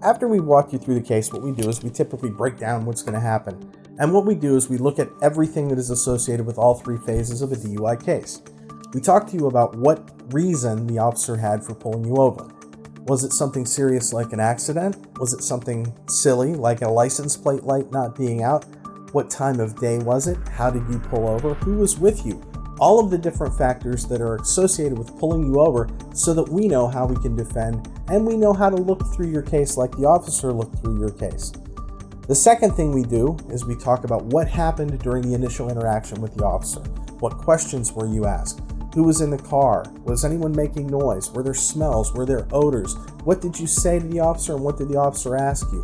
After we walk you through the case, what we do is we typically break down what's going to happen. And what we do is we look at everything that is associated with all three phases of a DUI case. We talk to you about what reason the officer had for pulling you over. Was it something serious like an accident? Was it something silly like a license plate light not being out? What time of day was it? How did you pull over? Who was with you? All of the different factors that are associated with pulling you over so that we know how we can defend and we know how to look through your case like the officer looked through your case. The second thing we do is we talk about what happened during the initial interaction with the officer. What questions were you asked? Who was in the car? Was anyone making noise? Were there smells? Were there odors? What did you say to the officer and what did the officer ask you?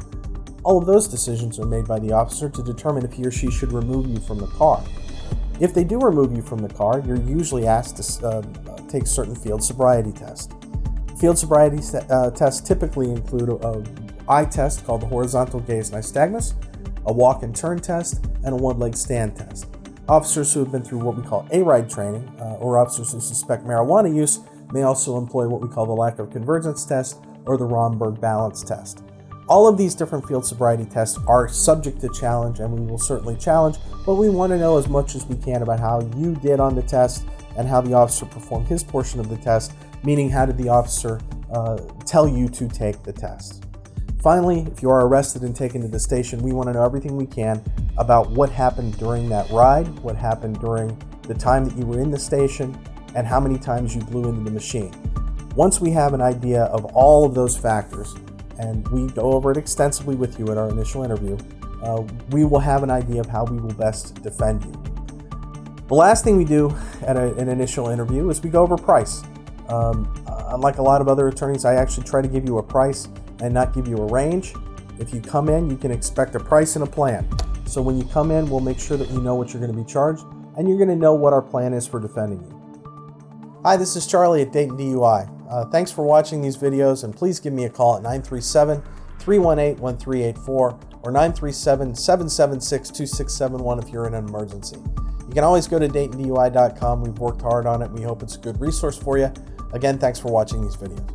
All of those decisions are made by the officer to determine if he or she should remove you from the car. If they do remove you from the car, you're usually asked to take certain field sobriety tests. Field sobriety tests typically include an eye test called the horizontal gaze nystagmus, a walk and turn test, and a one-leg stand test. Officers who have been through what we call A-ride training, or officers who suspect marijuana use, may also employ what we call the lack of convergence test or the Romberg balance test. All of these different field sobriety tests are subject to challenge, and we will certainly challenge, but we want to know as much as we can about how you did on the test and how the officer performed his portion of the test, meaning how did the officer tell you to take the test. Finally, if you are arrested and taken to the station, we want to know everything we can about what happened during that ride, what happened during the time that you were in the station, and how many times you blew into the machine. Once we have an idea of all of those factors, and we go over it extensively with you at our initial interview, we will have an idea of how we will best defend you. The last thing we do at an initial interview is we go over price. Unlike a lot of other attorneys, I actually try to give you a price and not give you a range. If you come in, you can expect a price and a plan. So when you come in, we'll make sure that you know what you're going to be charged, and you're going to know what our plan is for defending you. Hi, this is Charlie at DaytonDUI. Thanks for watching these videos, and please give me a call at 937-318-1384 or 937-776-2671 if you're in an emergency. You can always go to DaytonDUI.com. We've worked hard on it. We hope it's a good resource for you. Again, thanks for watching these videos.